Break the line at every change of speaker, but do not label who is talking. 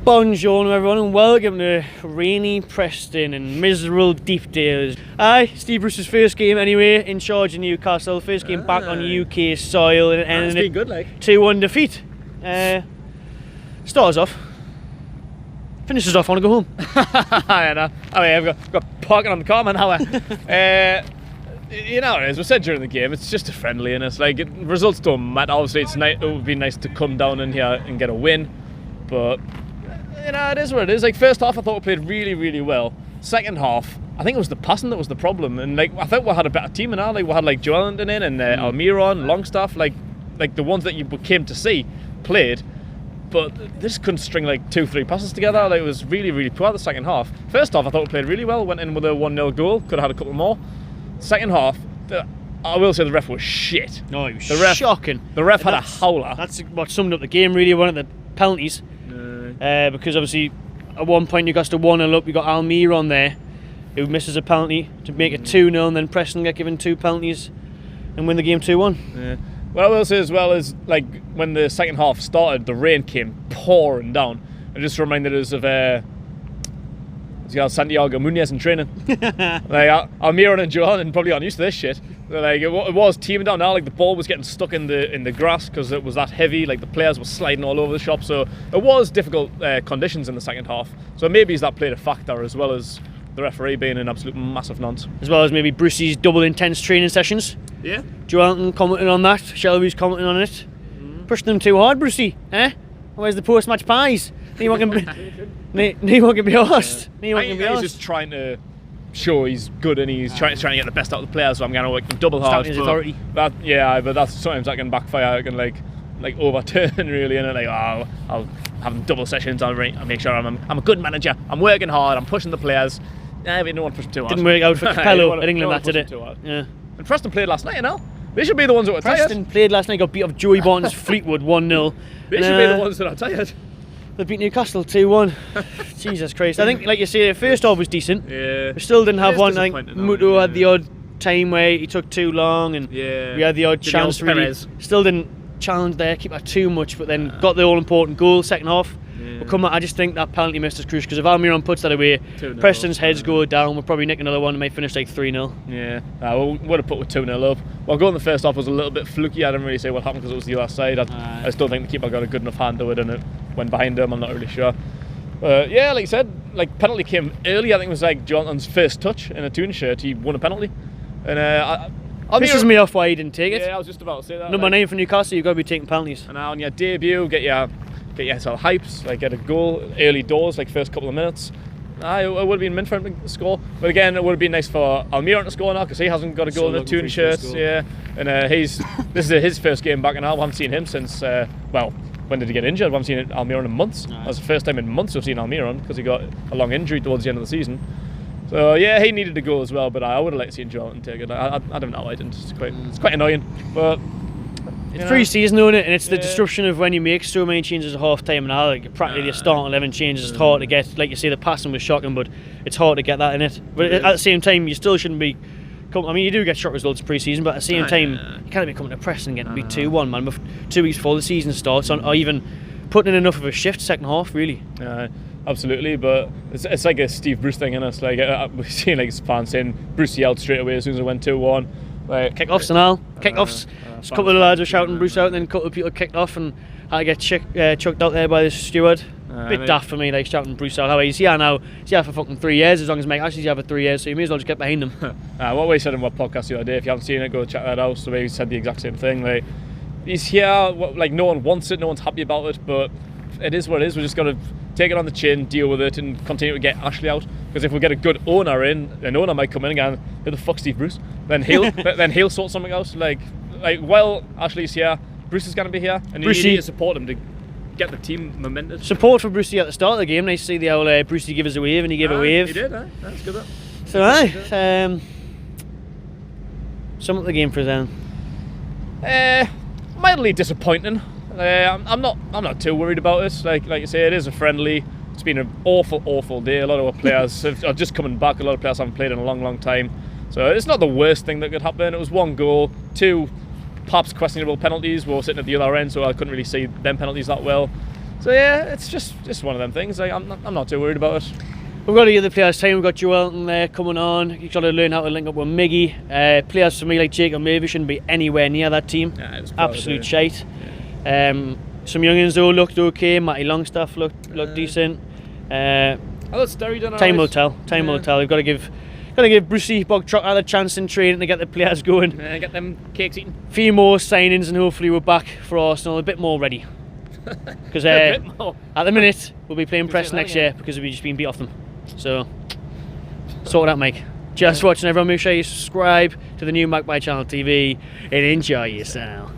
Bonjour everyone and welcome to rainy Preston and miserable Deepdale. Aye, Steve Bruce's first game anyway, in charge of Newcastle, first game back on UK soil and
It's been good, like
2-1 defeat. Starts off, finishes off, I want to go home.
I know. I mean, I've got parking on the car, man. How you know what it is, we said during the game, it's just a friendly and it's like, results don't matter. Obviously it would be nice to come down in here and get a win, but you know, it is what it is. Like, first half I thought we played really, really well. Second half, I think it was the passing that was the problem, and like I thought we had a better team in now. Like, we had like Joelinton in and Almiron, Longstaff, like the ones that you came to see played, but they just couldn't string like 2-3 passes together. Like, it was really, really poor the second half. First half I thought we played really well, went in with a 1-0 goal, could have had a couple more. Second half, I will say the ref was shit.
No, it was shocking.
The ref had a howler.
That's what summed up the game really, one of the penalties. Because obviously at one point you got to 1-0 up, you got Almiron there who misses a penalty to make it 2-0, and then Preston get given 2 penalties and win the game 2-1.
Yeah. What I will say as well is, like, when the second half started, the rain came pouring down. It just reminded us of Santiago Munez in training. Like, Almiron and Johan probably aren't used to this shit. Like, it was teaming down now. Like, the ball was getting stuck in the grass because it was that heavy. Like, the players were sliding all over the shop, so it was difficult conditions in the second half. So maybe that played a factor, as well as the referee being an absolute massive nonce.
As well as maybe Brucey's double intense training sessions.
Yeah.
Joelinton commenting on that. Shelby's commenting on it. Pushing them too hard, Brucey. Where's the post-match pies? No one can be asked.
He's just trying to show he's good, and he's trying to get the best out of the players, so I'm going to work double hard.
His authority.
But that's sometimes that can backfire. It can like overturn really, and like, oh, I'll have double sessions. I'll make sure I'm a good manager. I'm working hard. I'm pushing the players. But no one pushed too hard.
Didn't work out for Capello at England, that did it.
Yeah. And Preston played last night, you know. They should be the ones that were tired.
Preston played last night, got beat off Joey Barton's Fleetwood 1-0.
They should be the ones that are tired.
They beat Newcastle 2-1. Jesus Christ. I think, like you say, the first half was decent.
Yeah.
We still didn't have one. Like, Muto had the odd time where he took too long, and we had the odd chance. Really. Still didn't challenge there, keep that too much, but then got the all-important goal second half. But I just think that penalty missed us crucial, because if Almiron puts that away, Preston's heads go down. We'll probably nick another one and might finish like 3-0.
Yeah, we would have put with 2-0 up. Well, going the first half was a little bit fluky. I didn't really say what happened because it was the other side. I just don't think the keeper got a good enough hand to it, and it went behind him. I'm not really sure. Yeah, like you said, like, penalty came early. I think it was like Jonathan's first touch in a Toon shirt. He won a penalty, and
pisses me off why he didn't take it.
Yeah, I was just about to say that.
Number 9 for Newcastle, you've got to be taking penalties.
And now on your debut, get yourself hypes, like get a goal early doors, like first couple of minutes. It would have been meant for him to score, but again, it would have been nice for Almiron to score now, because he hasn't got a goal in the Toon shirt. Yeah, and this is his first game back now. We haven't seen him since when did he get injured? We haven't seen Almiron in months. That was the first time in months we've seen Almiron, because he got a long injury towards the end of the season. So yeah, he needed a goal as well, but I would have liked to see Joelinton take it. I don't know, I didn't. It's quite annoying, but.
It's pre-season, isn't it? And it's the disruption of when you make so many changes at half-time, and now, like, practically the starting 11 changes. It's hard to get. Like you say, the passing was shocking, but it's hard to get that in it. But at the same time, you still shouldn't be. I mean, you do get shock results pre-season, but at the same time, you can't be coming to Preston and getting beat 2-1, man. 2 weeks before the season starts, or even putting in enough of a shift second half, really.
Absolutely, but it's like a Steve Bruce thing, and it's like we've seen like fans saying Brucey out straight away as soon as it went 2-1. Like,
kick-offs and all. Kick-offs. A couple of lads were shouting Bruce out, and then a couple of people kicked off and had to get chucked out there by the steward. Bit daft for me, like, shouting Bruce out. How he's here now. He's here for fucking 3 years, as long as Mike Ashley's here for 3 years, so you may as well just get behind him.
What we said in our podcast the other day, if you haven't seen it, go check that out. So we said the exact same thing. Like, he's here, like, no one wants it, no one's happy about it, but it is what it is. We just got to take it on the chin, deal with it, and continue to get Ashley out. Because if we get a good owner in, an owner might come in and go, who the fuck's Steve Bruce? Then he'll sort something else. Like while Ashley's here, Bruce is going to be here, and you need to support him to get the team momentum.
Support for Brucey at the start of the game. Nice to see the old Brucey give us a wave, and he gave a wave.
He did, that's good.
So sum up the game for us then.
Mildly disappointing. I'm not too worried about it. Like you say, it is a friendly. It's been an awful day. A lot of our players are just coming back. A lot of players haven't played in a long time. So it's not the worst thing that could happen. It was 1 goal, 2 perhaps questionable penalties. We were sitting at the other end, so I couldn't really see them penalties that well. So yeah, it's just one of them things. Like, I'm not too worried about it.
We've got to give the players time. We've got Joe Elton there coming on. You've got to learn how to link up with Miggy. Players for me like Jacob Murphy shouldn't be anywhere near that team.
Yeah,
Absolute shite. Some youngins though looked okay. Matty Longstaff looked decent.
I thought Sterry done
Time will tell. Time will tell. We've got to give Brucey Bogtrotter a chance in training to get the players going.
Get them cakes eaten.
A few more signings and hopefully we're back for Arsenal a bit more ready. Because at the minute we'll be playing Preston next year because we've just been beat off them. So sort it out, Mike. Just watching, everyone. Make sure you subscribe to the new Magpie Channel TV and enjoy yourself.